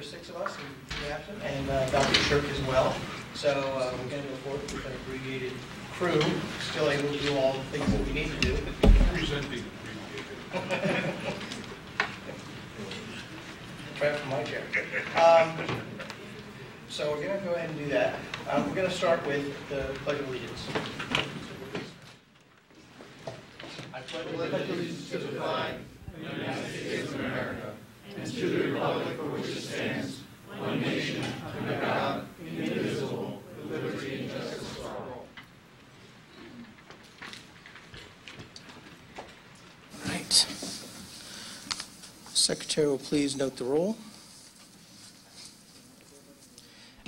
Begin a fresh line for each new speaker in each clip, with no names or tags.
there's 6 of us in absent, and Dr. Shirk as well. So we're going to go forward with an abbreviated crew, still able to do all the things that we need to do.
Presenting abbreviated.
Right from my chair. So we're going to go ahead and do that. We're going to start with the Pledge of Allegiance. I pledge allegiance to the flag of the United States of America and to the republic for which it stands, one nation, under God, indivisible, with liberty and justice for all. All right. Secretary will please note the roll.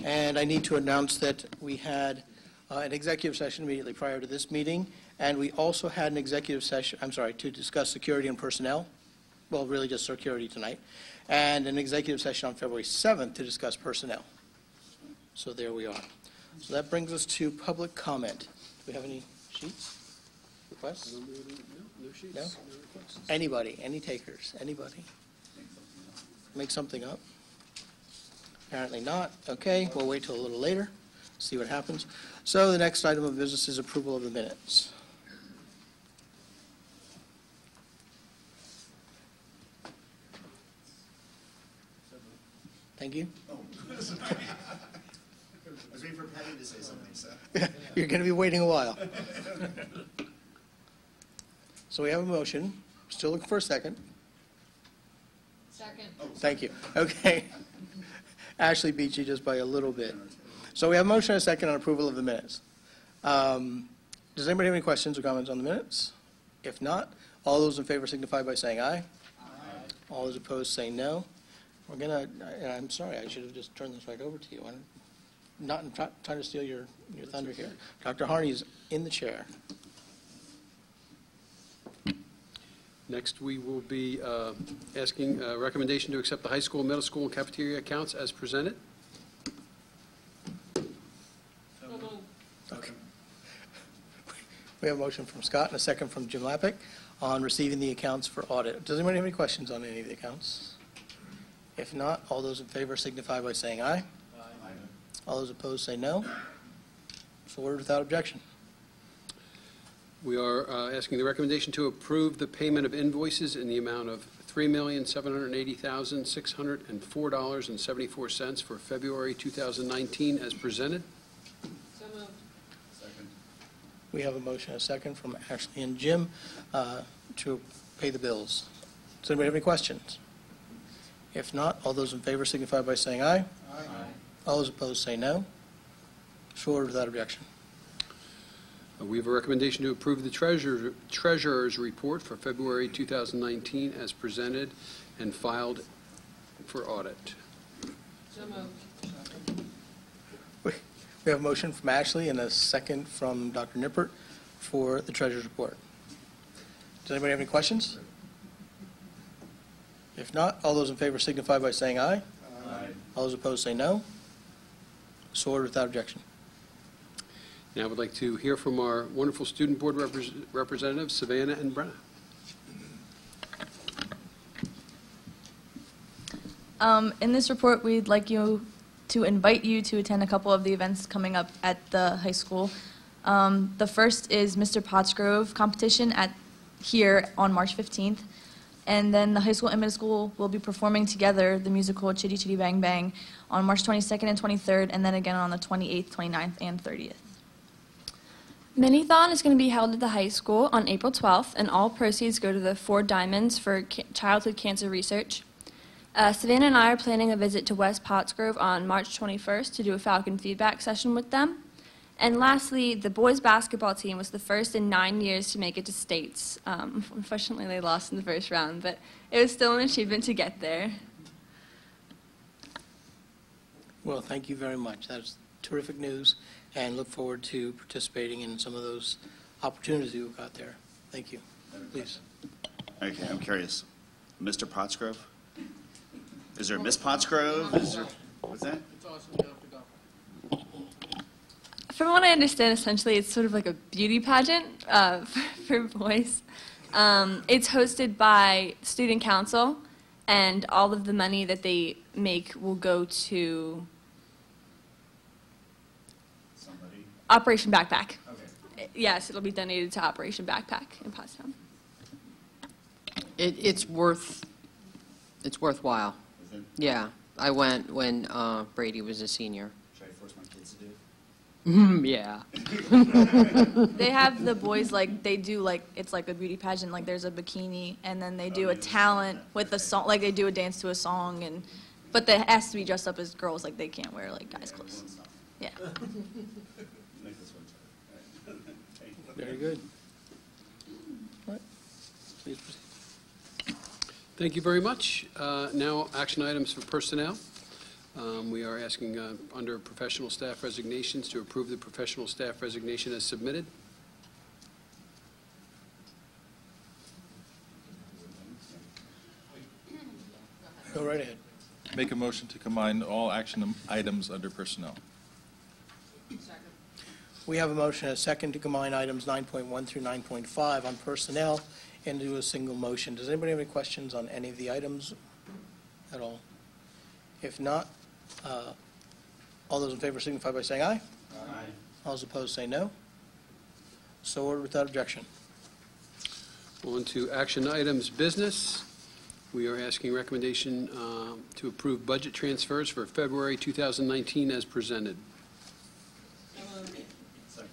And I need to announce that we had an executive session immediately prior to this meeting, and we also had an executive session, to discuss security and personnel. Well, really just security tonight. And an executive session on February 7th to discuss personnel. So there we are. So that brings us to public comment. Do we have any sheets? Requests?
No sheets.
No?
No requests.
Anybody? Any takers? Anybody? Make something up? Apparently not. Okay, we'll wait till a little later, see what happens. So the next item of business is approval of the minutes. Thank you.
Oh. I was waiting for Patty to say something, so.
You're going to be waiting a while. So we have a motion. Still looking for a second.
Second.
Oh,
Thank you. Okay. Ashley beat you just by a little bit. So we have a motion and a second on approval of the minutes. Does anybody have any questions or comments on the minutes? If not, all those in favor signify by saying aye.
Aye.
All those opposed say no. We're going to, I'm sorry, I should have just turned this right over to you. I'm not trying to steal your thunder here. Dr. Harney's in the chair.
Next, we will be asking a recommendation to accept the high school, middle school, and cafeteria accounts as presented.
Okay. We have a motion from Scott and a second from Jim Lappick on receiving the accounts for audit. Does anybody have any questions on any of the accounts? If not, all those in favor signify by saying aye.
Aye.
All those opposed say no. So ordered without objection.
We are asking the recommendation to approve the payment of invoices in the amount of $3,780,604.74 for February 2019 as presented.
So moved.
Second.
We have a motion and a second from Ashley and Jim to pay the bills. Does anybody have any questions? If not, all those in favor signify by saying aye.
Aye.
All those opposed say no. So ordered without objection.
We have a recommendation to approve the treasurer's report for February 2019 as presented and filed for audit.
So moved.
We have a motion from Ashley and a second from Dr. Nippert for the treasurer's report. Does anybody have any questions? If not, all those in favor signify by saying aye.
Aye.
All those opposed say no. So ordered without objection.
Now I would like to hear from our wonderful student board representatives, Savannah and Brenna.
In this report, we'd like to invite you to attend a couple of the events coming up at the high school. The first is Mr. Pottsgrove competition here on March 15th. And then the high school and middle school will be performing together the musical Chitty Chitty Bang Bang on March 22nd and 23rd, and then again on the 28th, 29th, and 30th.
Minithon is going to be held at the high school on April 12th, and all proceeds go to the 4 Diamonds for childhood cancer research. Savannah and I are planning a visit to West Pottsgrove on March 21st to do a Falcon feedback session with them. And lastly, the boys basketball team was the first in 9 years to make it to states. Unfortunately, they lost in the first round, but it was still an achievement to get there.
Well, thank you very much. That's terrific news, and look forward to participating in some of those opportunities you've got there. Thank you. Please.
Okay, I'm curious. Mr. Pottsgrove? Is there a Miss Pottsgrove? Is there, what's that?
It's awesome. You have to go.
From what I understand, essentially, it's sort of like a beauty pageant for boys. It's hosted by student council, and all of the money that they make will go to
Somebody?
Operation Backpack.
Okay.
Yes, it'll be donated to Operation Backpack in Pottstown.
It's worthwhile.
Is it?
Yeah, I went when Brady was a senior.
Should I force my kids to do it?
Yeah.
They have the boys, like, they do, like, it's like a beauty pageant, like, there's a bikini, and then they do a talent with a song, like, they do a dance to a song, and, but they has to be dressed up as girls, like, they can't wear, like, guys' clothes. Yeah.
Make this one try. All right. Thank you.
Very good. All right. Please proceed.
Thank you very much. Now, action items for personnel. We are asking, under professional staff resignations, to approve the professional staff resignation as submitted.
Go right ahead.
Make a motion to combine all action items under personnel.
Second.
We have a motion and a second to combine items 9.1 through 9.5 on personnel into a single motion. Does anybody have any questions on any of the items at all? If not, all those in favor signify by saying aye.
Aye.
All those opposed say no. So ordered without objection.
On to action items business. We are asking recommendation to approve budget transfers for February 2019 as presented.
So moved.
Second.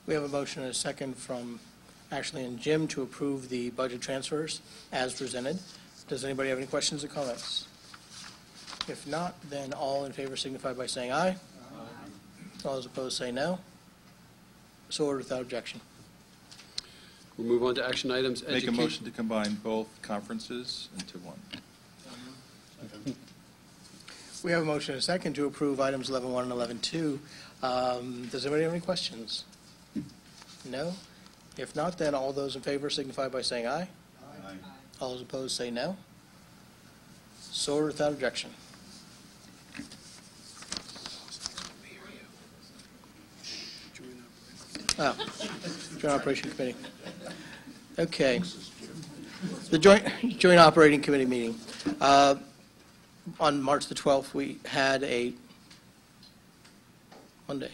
We have a motion and a second from Ashley and Jim to approve the budget transfers as presented. Does anybody have any questions or comments? If not, then all in favor signify by saying aye. All those opposed say no. So ordered without objection.
We'll move on to action items.
Make a motion to combine both conferences into one.
We have a motion and a second to approve items 11.1 and 11.2. Does anybody have any questions? No? If not, then all those in favor signify by saying aye.
Aye.
All those opposed say no. So ordered without objection. Oh, Joint Operation Committee. Okay. The Joint Operating Committee meeting. On March the 12th, we had a Monday.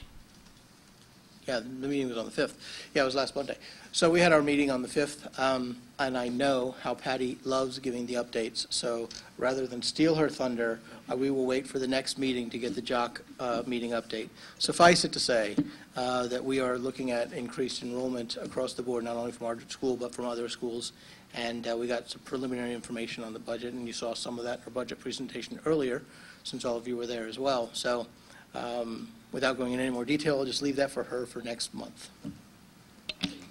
Yeah, the meeting was on the 5th. Yeah, it was last Monday. So we had our meeting on the 5th, and I know how Patty loves giving the updates. So rather than steal her thunder, we will wait for the next meeting to get the JOC meeting update. Suffice it to say that we are looking at increased enrollment across the board, not only from our school, but from other schools. And we got some preliminary information on the budget, and you saw some of that in our budget presentation earlier, since all of you were there as well. So without going into any more detail, I'll just leave that for her for next month.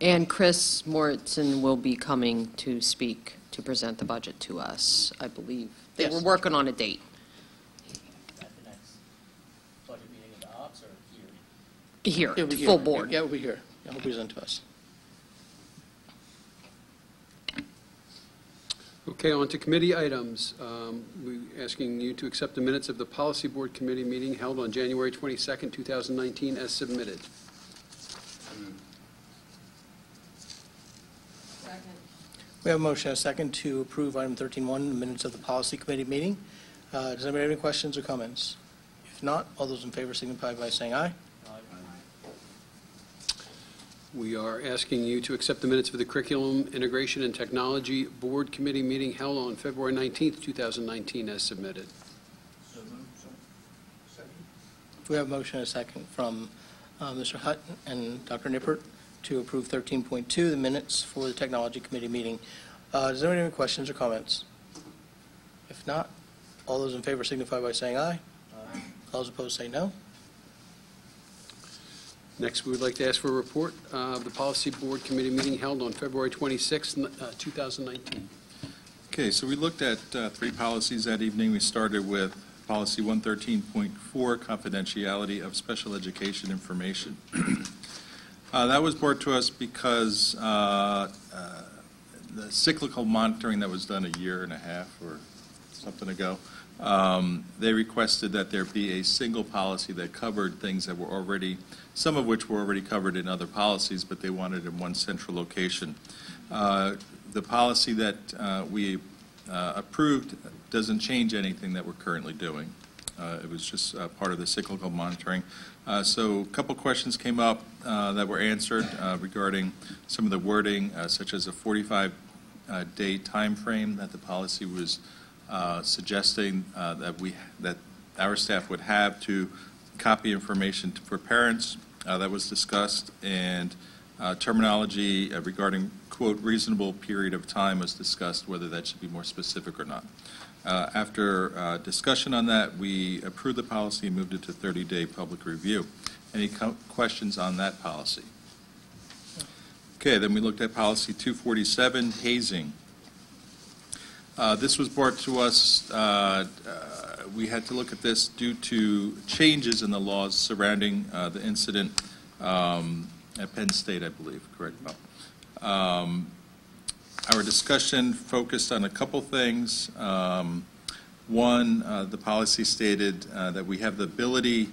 And Chris Moritzen will be coming to speak to present the budget to us, I believe. They
Yes.
were working on a date.
At the next budget meeting of the ops or
Here,
It'll be
full
here.
board.
Yeah, it'll be here. It'll present to us.
Okay, on to committee items. We're asking you to accept the minutes of the Policy Board Committee meeting held on January 22nd, 2019 as submitted.
Second.
We have a motion and a second to approve item 13.1, the minutes of the Policy Committee meeting. Does anybody have any questions or comments? If not, all those in favor signify by saying aye.
We are asking you to accept the minutes for the Curriculum Integration and Technology Board Committee meeting held on February 19th, 2019 as submitted.
We have a motion and a second from Mr. Hutt and Dr. Nippert to approve 13.2, the minutes for the Technology Committee meeting. Does anybody have any questions or comments? If not, all those in favor signify by saying aye. All those opposed say no.
Next, we would like to ask for a report of the Policy Board Committee meeting held on February 26th, 2019.
Okay, so we looked at three policies that evening. We started with Policy 113.4, confidentiality of special education information. That was brought to us because the cyclical monitoring that was done a year and a half or something ago, they requested that there be a single policy that covered things that were already, some of which were already covered in other policies, but they wanted in one central location. The policy that we approved doesn't change anything that we're currently doing. It was just part of the cyclical monitoring. So a couple questions came up that were answered regarding some of the wording, such as a 45-day time frame that the policy was suggesting that our staff would have to copy information for parents. That was discussed, and terminology regarding, quote, reasonable period of time was discussed, whether that should be more specific or not. After discussion on that, we approved the policy and moved it to 30-day public review. Any questions on that policy? Okay, then we looked at policy 247, hazing. This was brought to us, we had to look at this due to changes in the laws surrounding the incident at Penn State, I believe, correct, Bob? Our discussion focused on a couple things. One, the policy stated that we have the ability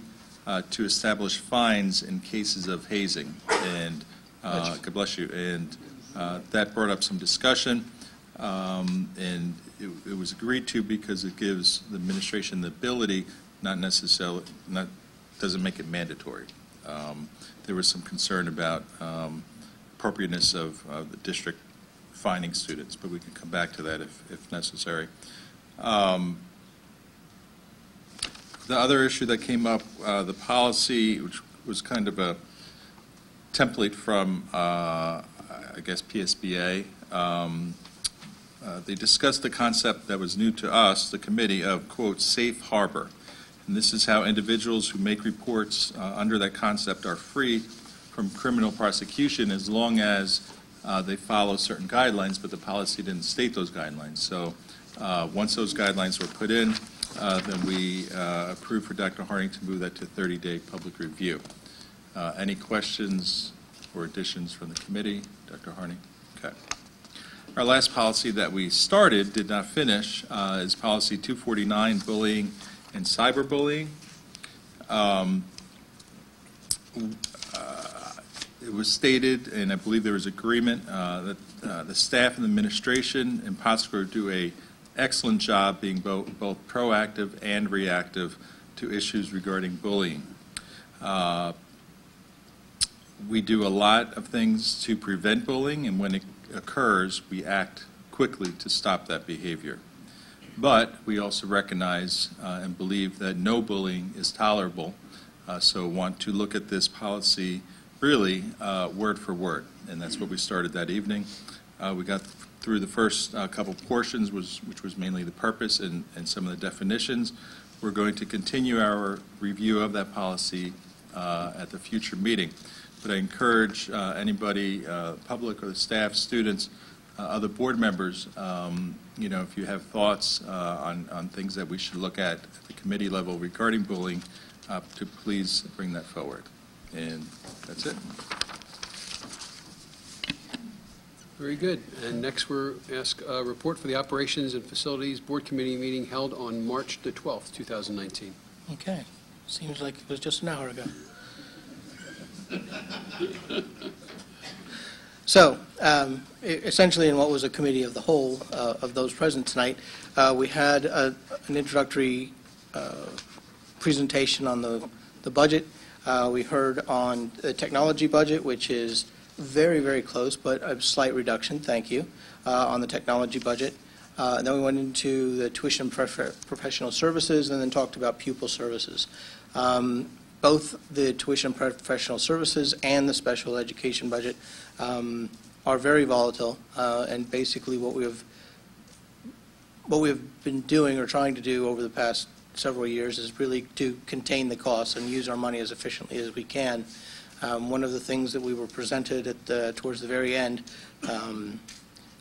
to establish fines in cases of hazing, and God bless you, and that brought up some discussion, and it was agreed to because it gives the administration the ability, doesn't make it mandatory. There was some concern about appropriateness of the district finding students, but we can come back to that if necessary. The other issue that came up, the policy, which was kind of a template from, I guess, PSBA, they discussed the concept that was new to us, the committee, of, quote, safe harbor. And this is how individuals who make reports under that concept are free from criminal prosecution as long as they follow certain guidelines, but the policy didn't state those guidelines. So once those guidelines were put in, then we approved for Dr. Harding to move that to 30-day public review. Any questions or additions from the committee? Dr. Harding? Okay. Our last policy that we started, did not finish, is policy 249, bullying and cyberbullying. It was stated, and I believe there was agreement, that the staff and the administration in Pottsgrove do an excellent job being both proactive and reactive to issues regarding bullying. We do a lot of things to prevent bullying, and when it occurs, we act quickly to stop that behavior. But we also recognize and believe that no bullying is tolerable, so want to look at this policy really word for word, and that's what we started that evening. We got through the first couple portions, which was mainly the purpose and some of the definitions. We're going to continue our review of that policy at the future meeting. But I encourage anybody, public or the staff, students, other board members, if you have thoughts on things that we should look at the committee level regarding bullying, to please bring that forward. And that's it.
Very good. And next we're asked a report for the Operations and Facilities Board Committee meeting held on March the 12th, 2019.
Okay. Seems like it was just an hour ago. So, essentially, in what was a committee of the whole of those present tonight, we had an introductory presentation on the budget. We heard on the technology budget, which is very, very close, but a slight reduction, thank you, on the technology budget. And then we went into the tuition professional services and then talked about pupil services. Both the tuition professional services and the special education budget are very volatile, and basically what we've been doing or trying to do over the past several years is really to contain the costs and use our money as efficiently as we can. One of the things that we were presented towards the very end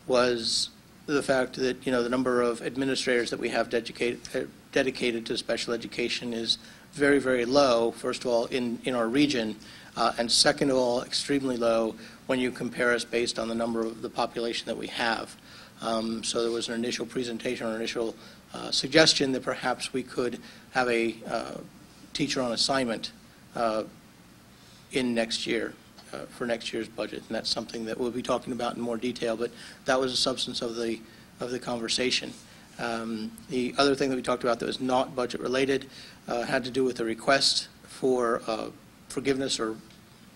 was the fact that the number of administrators that we have dedicated to special education is very, very low, first of all, in our region, and second of all, extremely low when you compare us based on the number of the population that we have. So there was an initial presentation or initial suggestion that perhaps we could have a teacher on assignment in next year, for next year's budget, and that's something that we'll be talking about in more detail, but that was the substance of the of the conversation. The other thing that we talked about that was not budget-related had to do with a request for forgiveness or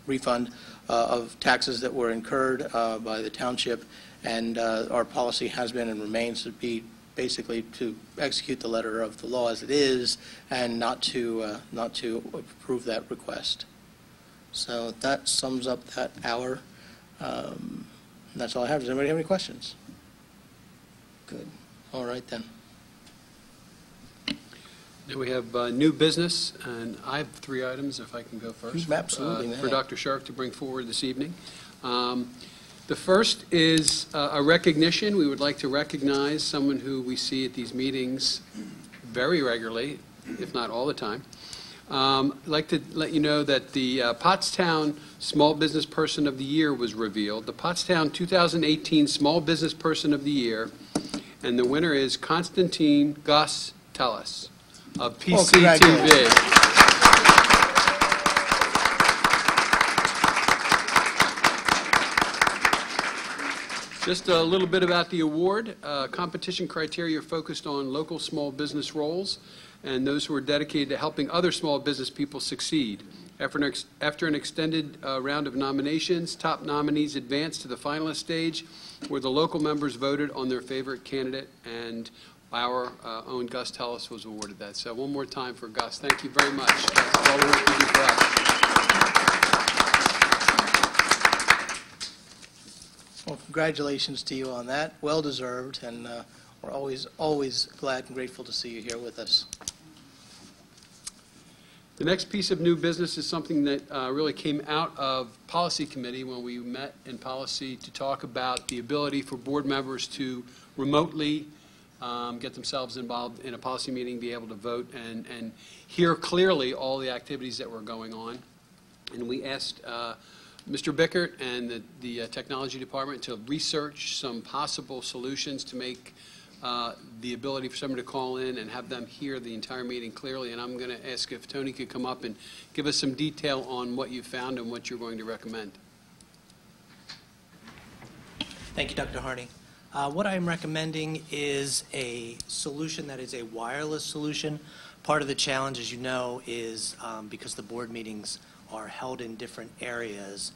refund of taxes that were incurred by the township, and our policy has been and remains to be basically to execute the letter of the law as it is and not to approve that request. So that sums up that hour. That's all I have. Does anybody have any questions? Good. All right, then.
Now we have new business, and I have 3 items, if I can go first.
Absolutely.
For Dr. Sharp to bring forward this evening. The first is a recognition. We would like to recognize someone who we see at these meetings very regularly, if not all the time. I'd like to let you know that the Pottstown Small Business Person of the Year was revealed. The Pottstown 2018 Small Business Person of the Year, and the winner is Constantine Gus Tellis of PCTV. Just a little bit about the award. Competition criteria focused on local small business roles and those who are dedicated to helping other small business people succeed. After an extended round of nominations, top nominees advanced to the finalist stage where the local members voted on their favorite candidate, and our own Gus Tellis was awarded that. So one more time for Gus. Thank you very much. That's all the work you do for us.
Well, congratulations to you on that. Well deserved, and we're always glad and grateful to see you here with us.
The next piece of new business is something that really came out of Policy Committee when we met in Policy to talk about the ability for board members to remotely get themselves involved in a policy meeting, be able to vote, and hear clearly all the activities that were going on. And we asked Mr. Bickert and the technology department to research some possible solutions to make the ability for someone to call in and have them hear the entire meeting clearly. And I'm going to ask if Tony could come up and give us some detail on what you found and what you're going to recommend.
Thank you, Dr. Harney. What I'm recommending is a solution that is a wireless solution. Part of the challenge, as you know, is because the board meetings are held in different areas.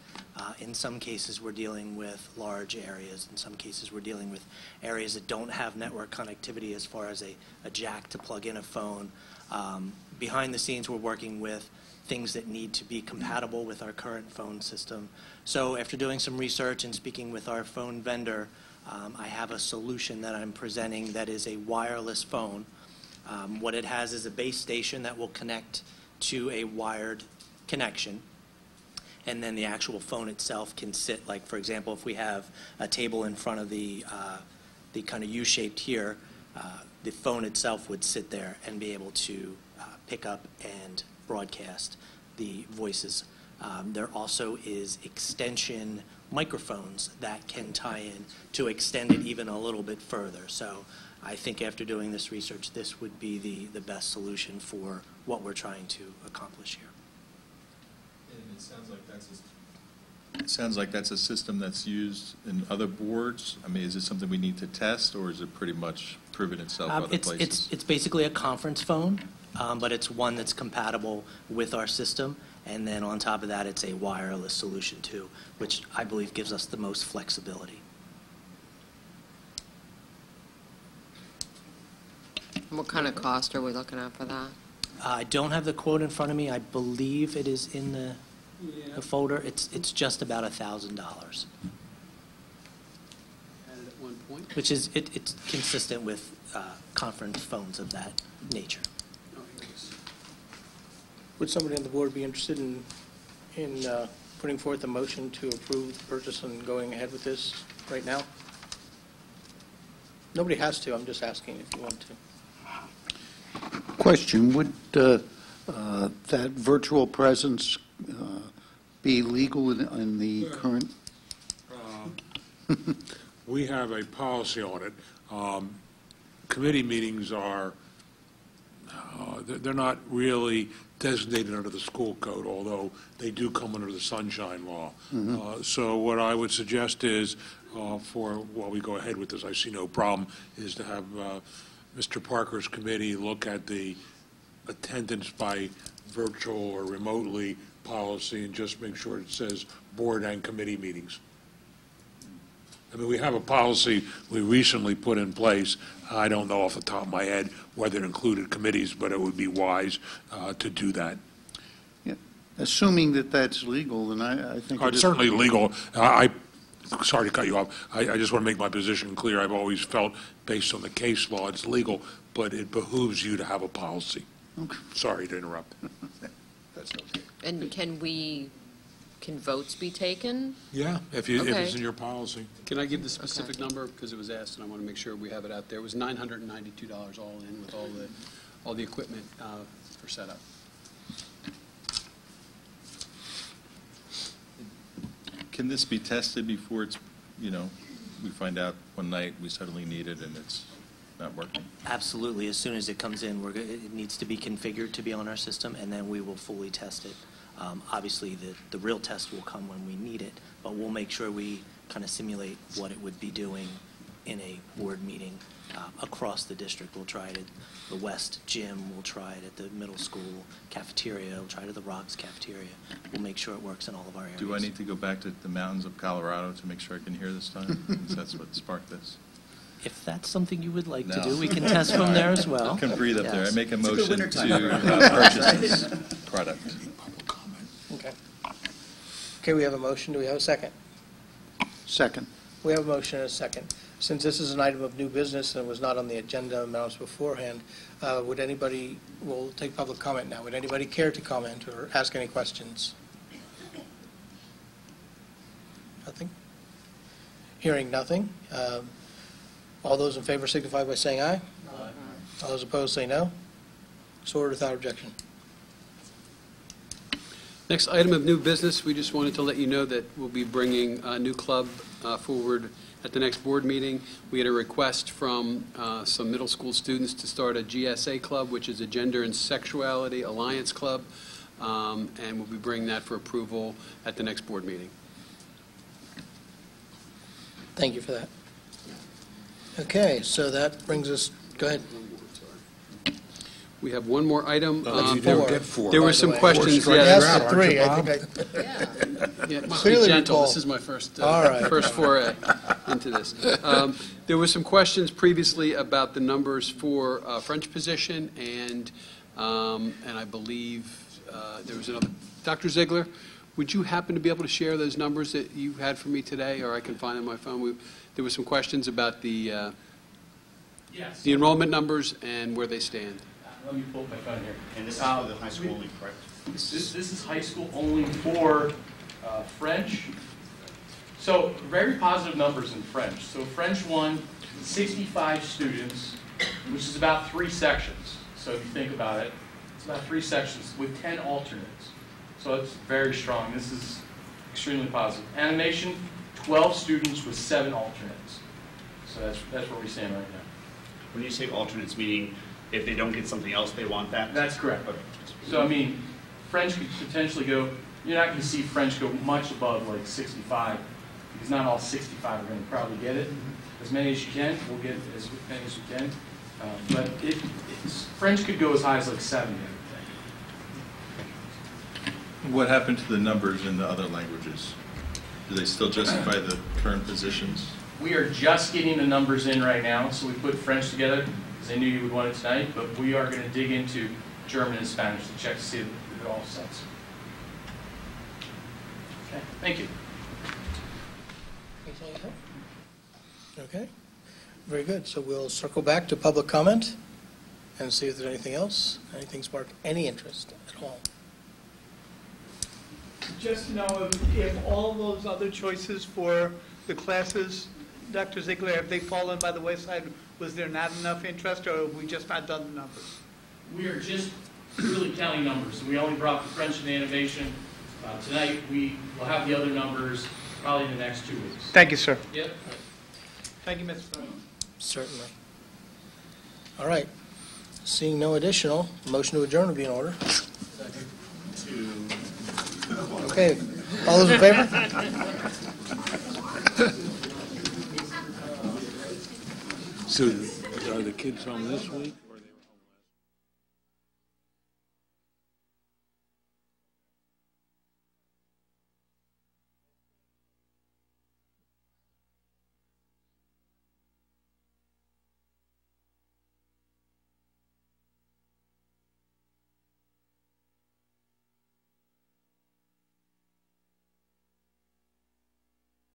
In some cases, we're dealing with large areas. In some cases, we're dealing with areas that don't have network connectivity as far as a jack to plug in a phone. Behind the scenes, we're working with things that need to be compatible with our current phone system. So after doing some research and speaking with our phone vendor, I have a solution that I'm presenting that is a wireless phone. What it has is a base station that will connect to a wired connection, and then the actual phone itself can sit, like, for example, if we have a table in front of the kind of U-shaped here, the phone itself would sit there and be able to pick up and broadcast the voices. There also is extension microphones that can tie in to extend it even a little bit further. So I think after doing this research, this would be the best solution for what we're trying to accomplish here.
And it sounds like that's a system that's used in other boards. I mean, is it something we need to test, or is it pretty much proven itself other places?
It's basically a conference phone, but it's one that's compatible with our system. And then on top of that, it's a wireless solution too, which I believe gives us the most flexibility.
What kind of cost are we looking at for that?
I don't have the quote in front of me. I believe it is in the folder. It's just about $1,000,
Had it at one point.
which is it's consistent with conference phones of that nature.
Oh, here it is.
Would somebody on the board be interested in putting forth a motion to approve the purchase and going ahead with this right now? Nobody has to. I'm just asking if you want to.
Question, would that virtual presence be legal in the current?
We have a policy on it. Committee meetings are, they're not really designated under the school code, although they do come under the Sunshine Law. So what I would suggest is, while we go ahead with this, I see no problem, is to have Mr. Parker's committee look at the attendance by virtual or remotely policy and just make sure it says board and committee meetings. I mean, we have a policy we recently put in place. I don't know off the top of my head whether it included committees, but it would be wise to do that.
Yeah. Assuming that that's legal, then I think
It's certainly legal. Sorry to cut you off. I just want to make my position clear. I've always felt, based on the case law, it's legal, but it behooves you to have a policy.
Okay.
Sorry to interrupt.
That's okay.
And can votes be taken?
Yeah, if it's in your policy.
Can I give the specific number, because it was asked, and I want to make sure we have it out there. It was $992 all in with all the equipment for setup.
Can this be tested before it's, we find out one night we suddenly need it and it's not working?
Absolutely. As soon as it comes in, it needs to be configured to be on our system, and then we will fully test it. Obviously, the real test will come when we need it, but we'll make sure we kind of simulate what it would be doing in a board meeting across the district. We'll try it at the West Gym, we'll try it at the middle school cafeteria, we'll try it at the Rocks cafeteria. We'll make sure it works in all of our areas.
Do I need to go back to the mountains of Colorado to make sure I can hear this time? Because that's what sparked this.
If that's something you would like to
No.
do, we can test from there as well.
I can breathe up there. I
Yes.
make a
It's a good
motion
wintertime.
to purchase this product.
Okay. Okay, we have a motion. Do we have a second?
Second.
We have a motion and a second. Since this is an item of new business and was not on the agenda announced beforehand, we'll take public comment now. Would anybody care to comment or ask any questions? Nothing? Hearing nothing. All those in favor signify by saying aye. Aye. All those opposed say no. So ordered without objection.
Next item of new business, we just wanted to let you know that we'll be bringing a new club forward at the next board meeting. We had a request from some middle school students to start a GSA club, which is a Gender and Sexuality Alliance Club, and we'll be bringing that for approval at the next board meeting.
Thank you for that. Okay, so that brings us, go ahead.
We have one more item.
You don't get four.
There
by
were
the
some
way.
questions.
Four
Yeah,
strikes
Yes,
you're out,
the three.
aren't you,
I think
yeah, must
Clearly
be gentle.
recall.
This is my first,
All right.
first foray into this. There were some questions previously about the numbers for French position, and I believe there was another. Dr. Ziegler, would you happen to be able to share those numbers that you had for me today, or I can find on my phone? There were some questions about the
Yes.
the enrollment numbers and where they stand.
Let me pull up my phone here.
And this is for the high school only, correct?
This is high school only for French. So very positive numbers in French. So French 1, 65 students, which is about 3 sections. So if you think about it, it's about 3 sections with 10 alternates. So it's very strong. This is extremely positive. Animation, 12 students with 7 alternates. So that's where we stand right now.
When you say alternates, meaning if they don't get something else, they want that?
That's correct.
Okay.
So, I mean, French could potentially go, you're not going to see French go much above like 65, because not all 65 are going to probably get it. As many as you can, we'll get as many as you can. But French could go as high as like 70, I would think.
What happened to the numbers in the other languages? Do they still justify the current positions?
We are just getting the numbers in right now, so we put French together, because I knew you would want it tonight, but we are going to dig into German and Spanish to check to see if it all sets. Okay, thank you.
Okay, very good. So we'll circle back to public comment and see if there's anything else, anything spark any interest at all.
Just to know if all those other choices for the classes, Dr. Ziegler, have they fallen by the wayside? Was there not enough interest, or have we just not done the numbers?
We are just really counting numbers. We only brought the French and the animation. Tonight, we will have the other numbers probably in the next 2 weeks.
Thank you, sir.
Yep.
Thank you, Mr. President.
Certainly. All right. Seeing no additional, motion to adjourn would be in order. Okay, all those in favor?
So, are the kids home this week?